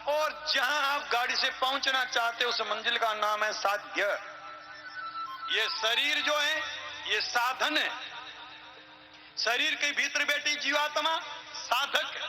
और जहां आप गाड़ी से पहुंचना चाहते हो उस मंजिल का नाम है साध्य। ये शरीर जो है ये साधन है। शरीर के भीतर बैठी जीवात्मा साधक है।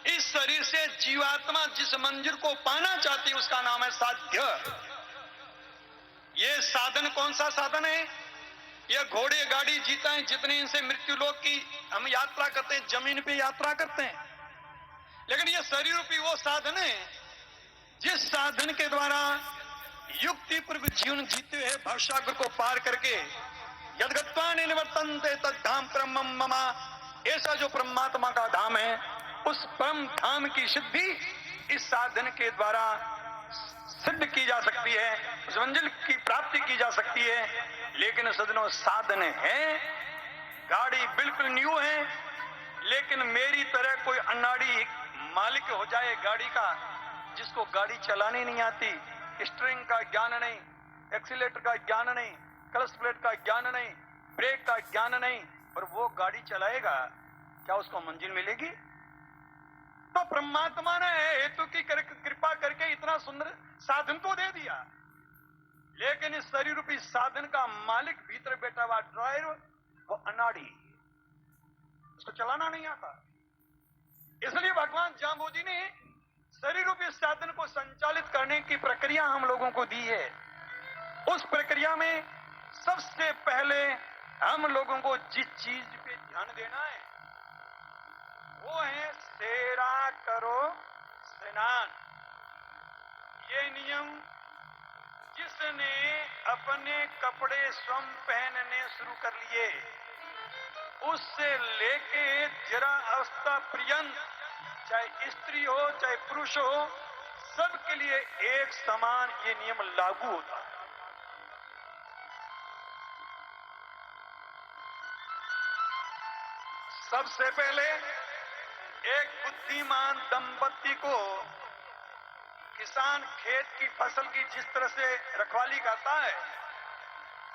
इस शरीर से जीवात्मा जिस मंजिल को पाना चाहती है उसका नाम है साध्य। ये साधन कौन सा साधन है? ये घोड़े गाड़ी जीता है जितने इनसे मृत्यु लोक की हम यात्रा करते हैं, जमीन पे यात्रा करते हैं, लेकिन ये शरीर रूपी वो साधन है जिस साधन के द्वारा युक्ति पूर्व जीवन जीते हुए भवसागर को पार करके यद्गत्वा निवर्तन्ते तद्धाम परमं मम, ऐसा जो परमात्मा का धाम है उस परम धाम की सिद्धि इस साधन के द्वारा सिद्ध की जा सकती है, उस मंजिल की प्राप्ति की जा सकती है। लेकिन सज्जनों साधन है, गाड़ी बिल्कुल न्यू है, लेकिन मेरी तरह कोई अनाड़ी मालिक हो जाए गाड़ी का जिसको गाड़ी चलानी नहीं आती, स्टीयरिंग का ज्ञान नहीं, एक्सीलेटर का ज्ञान नहीं, क्लच प्लेट का ज्ञान नहीं, ब्रेक का ज्ञान नहीं, और वो गाड़ी चलाएगा, क्या उसको मंजिल मिलेगी? तो परमात्मा ने हेतु की कृपा करके इतना सुंदर साधन तो दे दिया, लेकिन इस शरीर रूपी साधन का मालिक भीतर बैठा हुआ ड्राइवर वो अनाड़ी, उसको चलाना नहीं आता। इसलिए भगवान जाम्बोजी ने शरीर रूपी साधन को संचालित करने की प्रक्रिया हम लोगों को दी है। उस प्रक्रिया में सबसे पहले हम लोगों को जिस चीज पे ध्यान देना है वो है सेरा करो स्नान। ये नियम जिसने अपने कपड़े स्वयं पहनने शुरू कर लिए उससे लेके जरा अवस्था पर्यंत, चाहे स्त्री हो चाहे पुरुष हो, सबके लिए एक समान ये नियम लागू होता है। सबसे पहले एक बुद्धिमान दंपति को किसान खेत की फसल की जिस तरह से रखवाली करता है,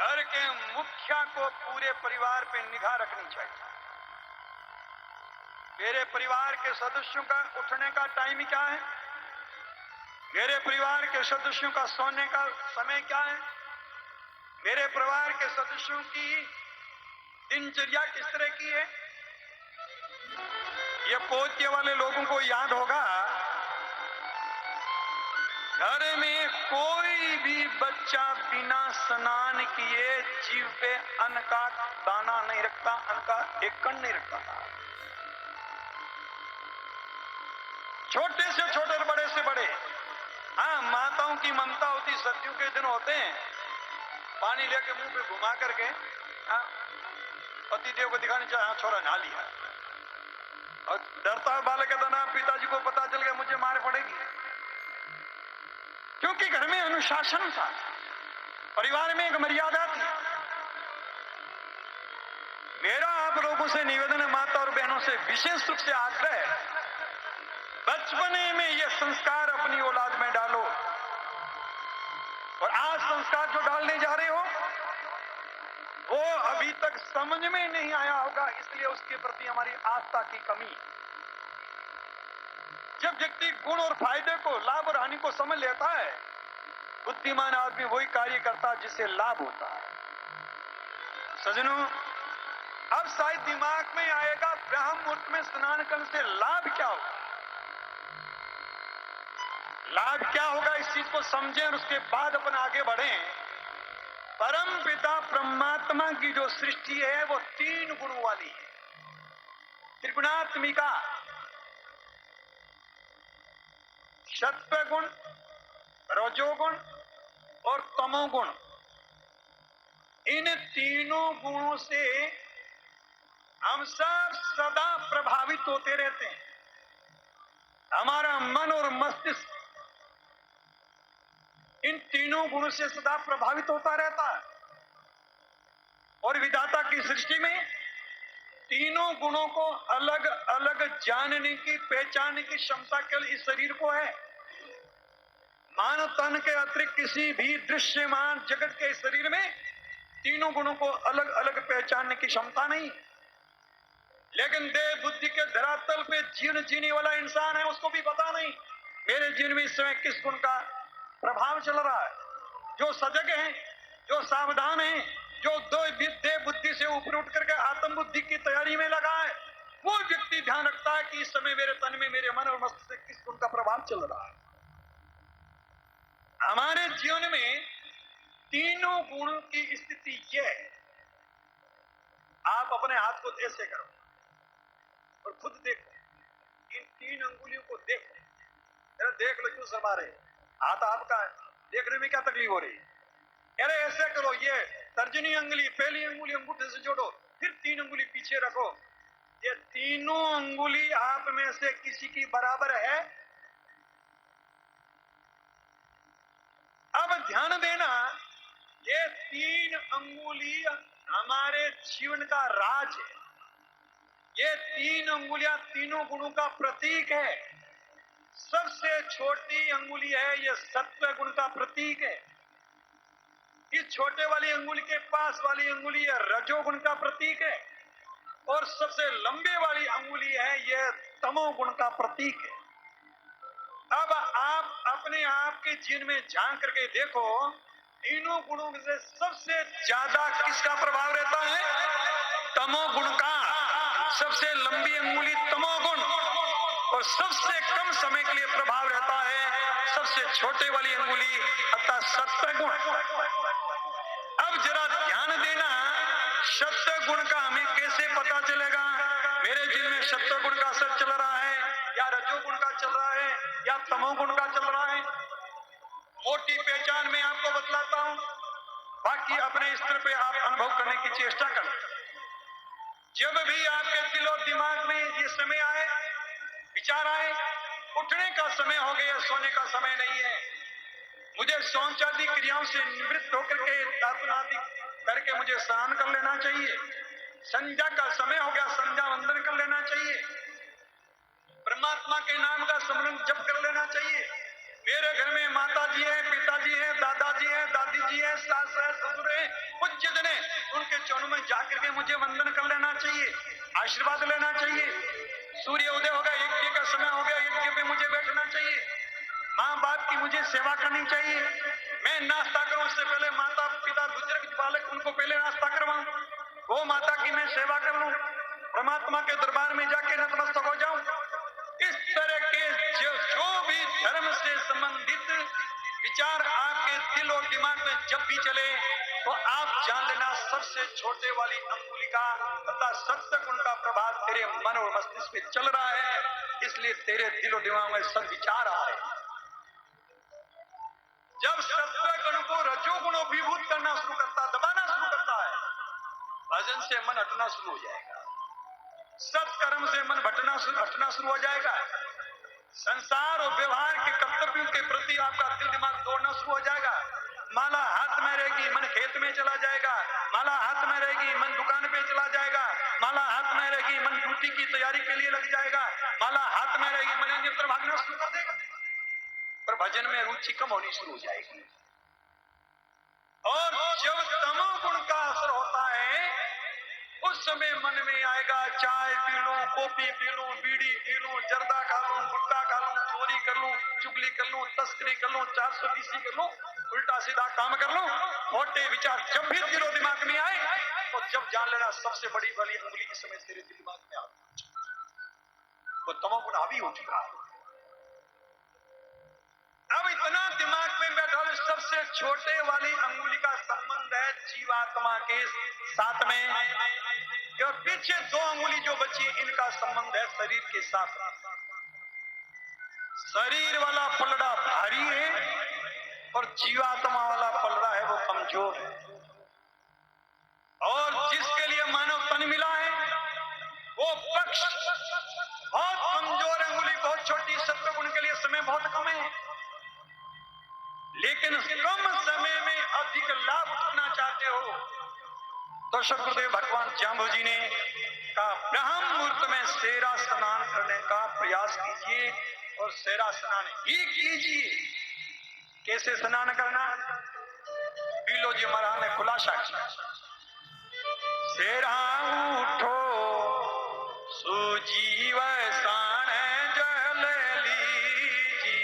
घर के मुखिया को पूरे परिवार पे निगाह रखनी चाहिए। मेरे परिवार के सदस्यों का उठने का टाइम क्या है, मेरे परिवार के सदस्यों का सोने का समय क्या है, मेरे परिवार के सदस्यों की दिनचर्या किस तरह की है। ये पोते वाले लोगों को याद होगा, घर में कोई भी बच्चा बिना स्नान किए जीव पे अन्न का दाना नहीं रखता, अन्न का एक कण नहीं रखता। छोटे से छोटे और बड़े से बड़े। हाँ, माताओं की ममता होती, सर्दियों के दिन होते हैं, पानी लेके मुंह पे घुमा करके पति देव को दिखाने चाहे, हाँ छोरा नहा लिया, और डरता है बालक कहता ना पिताजी को पता चल गया मुझे मार पड़ेगी, क्योंकि घर में अनुशासन था, परिवार में एक मर्यादा थी। मेरा आप लोगों से निवेदन है, माता और बहनों से विशेष रूप से आग्रह है, बचपने में ये संस्कार अपनी औलाद में डालो। और आज संस्कार जो डालने जा रहे हो वो अभी तक समझ में नहीं आया होगा, इसलिए उसके प्रति हमारी आस्था की कमी। जब व्यक्ति गुण और फायदे को, लाभ और हानि को समझ लेता है, बुद्धिमान आदमी वही कार्य करता है जिससे लाभ होता है। सज्जनों, अब शायद दिमाग में आएगा ब्रह्म मुहूर्त में स्नान करने से लाभ क्या होगा। लाभ क्या होगा इस चीज को समझें और उसके बाद अपन आगे बढ़ें। परम पिता परमात्मा की जो सृष्टि है वो 3 गुणों वाली है, त्रिगुणात्मिका। सत्व गुण, रजोगुण और तमोगुण, इन तीनों गुणों से हम सब सदा प्रभावित होते रहते हैं। हमारा मन और मस्तिष्क इन तीनों गुणों से सदा प्रभावित होता रहता है, और विधाता की सृष्टि में तीनों गुणों को अलग अलग जानने की, पहचानने की क्षमता केवल इस शरीर को है। मानव तन के अतिरिक्त किसी भी दृश्यमान जगत के शरीर में तीनों गुणों को अलग अलग पहचानने की क्षमता नहीं। लेकिन देह बुद्धि के धरातल पे जीवन जीने वाला इंसान है, उसको भी पता नहीं मेरे मेरे जीवन में इस समय किस गुण का प्रभाव चल रहा है? जो सजग है, जो सावधान है, जो दो देह बुद्धि से ऊपर उठ करके आत्म बुद्धि की तैयारी में लगा है, वो व्यक्ति ध्यान रखता है कि इस समय मेरे तन में, मेरे मन और मस्तिष्क से किस गुण का प्रभाव चल रहा है। हमारे जीवन में तीनों गुणों की स्थिति यह है। आप अपने हाथ को ऐसे करो और खुद देखो, इन 3 अंगुलियों को देखो। अरे देख लो, क्यों शर्मा रहे? हाथ आपका है, देखने में क्या तकलीफ हो रही है? अरे ऐसे करो, ये तर्जनी अंगुली, पहली अंगुली अंगूठे से जोड़ो, फिर 3 अंगुली पीछे रखो। ये तीनों अंगुली आप में से किसी की बराबर है? अब ध्यान देना, ये 3 अंगुली हमारे जीवन का राज है। ये 3 अंगुलियां तीनों गुणों का प्रतीक है। सबसे छोटी अंगुली है, ये सत्व गुण का प्रतीक है। इस छोटे वाली अंगुली के पास वाली अंगुली है रजोगुण का प्रतीक है, और सबसे लंबे वाली अंगुली है ये तमोगुण का प्रतीक है। अब आप अपने आप के जीवन में झांक करके देखो, तीनों गुणों में से सबसे ज्यादा किसका प्रभाव रहता है? तमोगुण का। सबसे लंबी अंगुली तमोगुण, और सबसे कम समय के लिए प्रभाव रहता है सबसे छोटे वाली अंगुली अर्थात सत्वगुण। अब जरा ध्यान देना, सत्वगुण का हमें कैसे पता चलेगा? मेरे जीवन में सत्वगुण का असर चल रहा है, या रजोगुण का चल रहा है, या तमोगुण का चल रहा है? मोटी पहचान में आपको बतलाता हूं, बाकी अपने स्तर पे आप अनुभव करने की चेष्टा करें। जब भी आपके दिल और दिमाग में ये समय आए, विचार आए, उठने का समय हो गया, सोने का समय नहीं है, मुझे शौचादि क्रियाओं से निवृत्त होकर के दातुन आदि करके मुझे स्नान कर लेना चाहिए, संध्या का समय हो गया, संध्या वंदन कर लेना चाहिए, परमात्मा के नाम का स्मरण जप कर लेना चाहिए, मेरे घर में माता जी है, पिताजी है, दादाजी है, दादी जी है, सास है, ससुर है, पूज्य जन है, उनके चरणों में जाकर के मुझे वंदन कर लेना चाहिए, आशीर्वाद लेना चाहिए। सूर्य उदय होगा, यज्ञ का समय हो गया, यज्ञ पे मुझे बैठना चाहिए, माँ बाप की मुझे सेवा करनी चाहिए, मैं नाश्ता करूं उससे पहले माता पिता बुजुर्ग बालक उनको पहले नाश्ता करवाऊं, वो माता की मैं सेवा कर लूं, परमात्मा के दरबार में जाके नतमस्तक हो जाऊं। इस तरह के जो भी धर्म से संबंधित विचार आपके दिल और दिमाग में जब भी चले, तो आप जान लेना सबसे छोटे वाली अंगुली का तथा सत्य गुण का प्रभाव तेरे मन और मस्तिष्क में चल रहा है, इसलिए तेरे दिल और दिमाग में सब विचार आ रहे हैं। जब सत्य गुण को रजोगुण अभिभूत करना शुरू करता, दबाना शुरू करता है, भजन से मन हटना शुरू हो जाएगा, सत्कर्म से मन हटना शुरू हो जाएगा, संसार और व्यवहार के कर्तव्यों के प्रति आपका दिल दिमाग दौड़ना शुरू हो जाएगा। माला हाथ में रहेगी, मन खेत में चला जाएगा, माला हाथ में रहेगी, मन दुकान पे चला जाएगा, माला हाथ में रहेगी, मन ड्यूटी की तैयारी के लिए लग जाएगा, माला हाथ में रहेगी, मन अन्यत्र भागना शुरू कर देगा, पर भजन में रुचि कम होनी शुरू हो जाएगी। और जब तमोगुण का असर होता है, उस समय मन में आएगा चाय पी लूं, कॉफी पी लूं, बीड़ी पी लूं, जर्दा खा लूं, गुटखा खा लूं, चोरी कर लूं, चुगली कर लूं, तस्करी कर लूं, 420 कर लूं, उल्टा सीधा काम कर लूं। मोटे विचार जब भी दिलो दिमाग में आए, तो जब जान लेना सबसे बड़ी वाली अंगुली इस समय तेरे दिमाग में आ तो तमोगुण हावी हो चुका है। अब इतना दिमाग में बैठा, सबसे छोटे वाली अंगुली का संबंध है जीवात्मा के साथ में, और पीछे 2 अंगुली जो बची इनका संबंध है शरीर के साथ। शरीर वाला पलड़ा भारी है और जीवात्मा वाला पलड़ा है वो कमजोर है, और जिसके लिए मानव तन मिला है वो पक्ष बहुत कमजोर अंगुली, बहुत छोटी, सत्व गुण के लिए समय बहुत कम है, लेकिन कम समय में अधिक लाभ उठाना चाहते हो तो शुक्रदेव भगवान जाम्बू जी ने कहा ब्रह्म मुहूर्त में सेरा स्नान करने का प्रयास कीजिए, और सेरा स्नान ही कीजिए। कैसे स्नान करना? बीलो जी महाराज ने खुलासा किया, सेरा उठो सुजीव सान जल लीजी,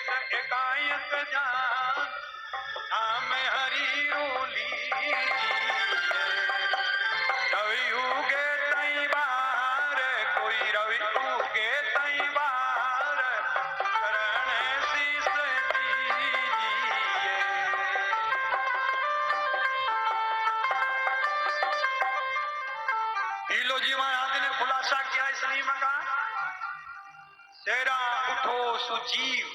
एक एकायक जान नाम हरि रोली रवि उगे तई बार कोई रवि उगे तई बार शरण शीस दीजिए। लो जी महाराज ने खुलासा किया इस नियम का। तेरा उठो सुजीव।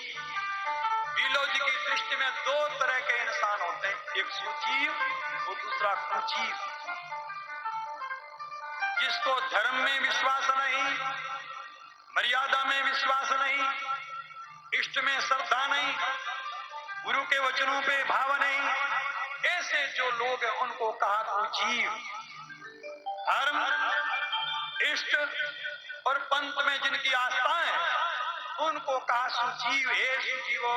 लीलो जी की दृष्टि में दो तरह के इंसान होते हैं, एक सुजीव और दूसरा कुजीव। जिसको धर्म में विश्वास नहीं, मर्यादा में विश्वास नहीं, इष्ट में श्रद्धा नहीं, गुरु के वचनों पे भाव नहीं, ऐसे जो लोग हैं उनको कहा कुजीव। धर्म, इष्ट और पंथ में जिनकी आस्था है उनको कहा सुजीव। हे सुजीवो,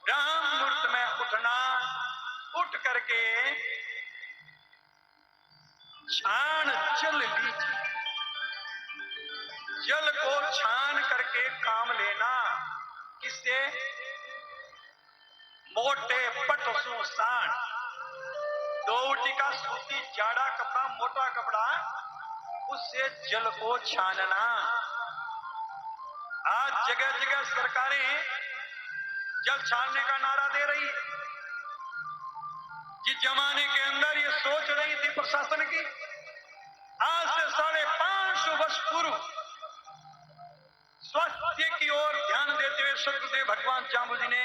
ब्रह्म मुहूर्त में उठना, उठ करके छान जल लीजिए। जल को छान करके काम लेना। किससे? मोटे पट सु सान। दोवटी का सूती जाड़ा कपड़ा, मोटा कपड़ा, उससे जल को छानना। आज जगह जगह सरकारें जल छानने का नारा दे रही। जिस जमाने के अंदर ये सोच रही थी प्रशासन की, आज से 550 वर्ष पूर्व स्वास्थ्य की ओर ध्यान देते हुए सदगुरुदेव भगवान जाम्बुजी ने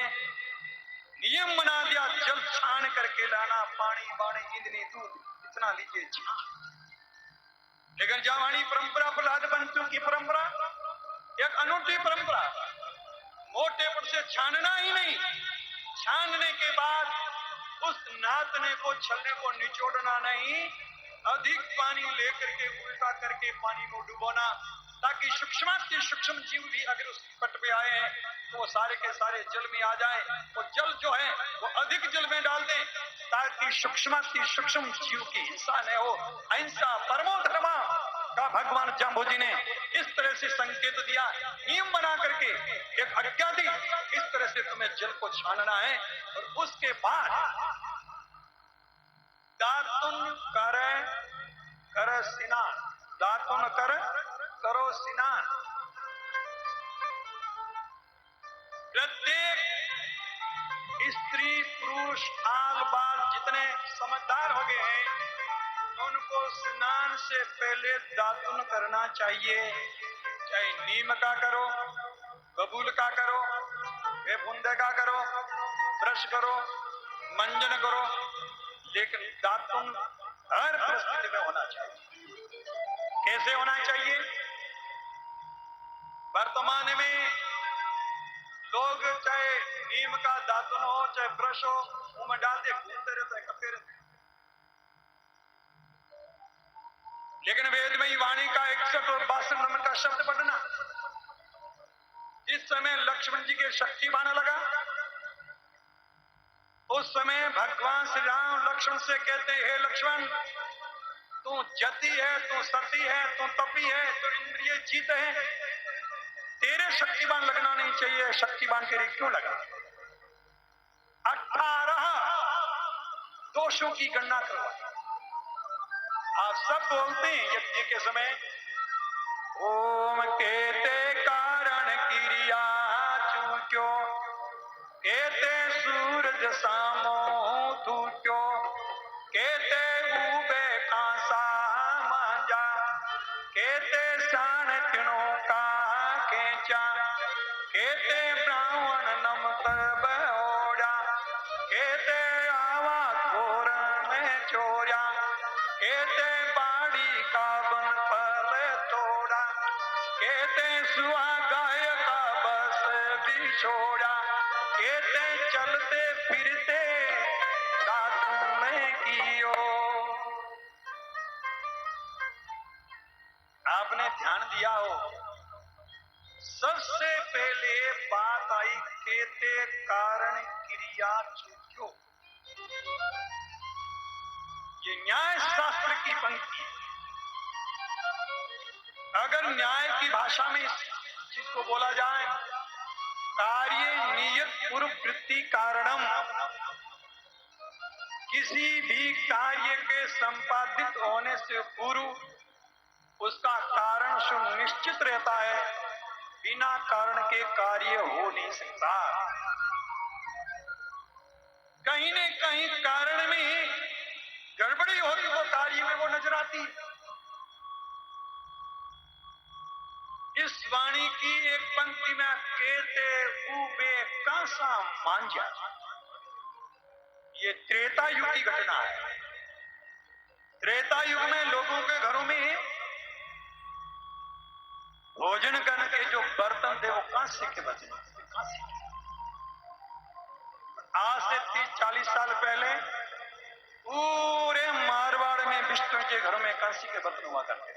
नियम बना दिया, जल छान करके लाना। पानी बाणी इंद्री दूध इतना लीजिए। लेकिन जवानी परंपरा, प्रहलाद बंतु की परंपरा एक अनूठी परंपरा। मोटे पर से छानना ही नहीं, छानने के बाद उस नातने को, छलने को निचोड़ना नहीं, अधिक पानी लेकर के उल्टा करके पानी में डुबोना, ताकि सूक्ष्माति सूक्ष्म जीव भी अगर उस पट पे आए हैं तो वो सारे के सारे जल में आ जाए। वो जल जो है वो अधिक जल में डाल दें ताकि सूक्ष्माति सूक्ष्म जीव की हिंसा न हो। अहिंसा परमो धर्मा का भगवान जाम्बुजी ने इस तरह से संकेत दिया, नियम बना करके एक आज्ञा दी, इस तरह से तुम्हें जल को छानना है। और उसके बाद दातुन कर स्नान, दातुन करो स्नान। प्रत्येक स्त्री पुरुष आल बाल जितने समझदार हो गए हैं उनको स्नान से पहले दातुन करना चाहिए। चाहे नीम का करो, बबूल का करो, बेबुंदे का करो, ब्रश करो, मंजन करो, लेकिन दातुन हर परिस्थिति में होना चाहिए। कैसे होना चाहिए? वर्तमान में लोग चाहे नीम का दातुन हो, चाहे ब्रश हो, मुंह में डाल दे घूमते रहते हैं, करते रहते हैं। लेकिन वेद में वाणी का 61 और 62 नंबर का शब्द पढ़ना। जिस समय लक्ष्मण जी के शक्ति बाण लगा, उस समय भगवान श्री राम लक्ष्मण से कहते, हे लक्ष्मण, तू जति है, तू सती है, तू तपी है, तू इंद्रिय जीत है, तेरे शक्तिबान लगना नहीं चाहिए। शक्तिबान तेरे क्यों लगा? 18 दोषों की गणना करवा। आप सब बोलते हैं यज्ञ के समय, ओम केते कारण क्रिया चूक्यो, केते सूरज सामो थूक्यो, केते उबे कांसा मांजा, केते शान तिणो का केचा, केते ब्राह्मण नमतर बहोड़ा, केते आवा घोर में चोरा, केते बाड़ी का बन फल तोड़ा, केते सुहा गाय का बस बिछोड़ा, केते चलते फिरते दातुन कियो। आपने ध्यान दिया हो, सबसे पहले बात आई केते कारण क्रिया चूक्यो। ये न्याय शास्त्र की पंक्ति। अगर न्याय की भाषा में इस चीज को बोला जाए कार्य नियत पूर्व वृत्ति कारणम, किसी भी कार्य के संपादित होने से पूर्व उसका कारण सुनिश्चित रहता है, बिना कारण के कार्य हो नहीं सकता। कहीं न कहीं कारण में गड़बड़ी होती तो कार्य में वो नजर आती। इस वाणी की एक पंक्ति में कहते उबे कांसा मांझा, ये त्रेता युग की घटना है। त्रेता युग में लोगों के घरों में भोजन करने के जो बर्तन थे वो कांसे के बर्तन थे, कांसे के। आज से 30-40 साल पहले पूरे मारवाड़ में विष्णु के घरों में कांसे के बर्तन हुआ करते थे।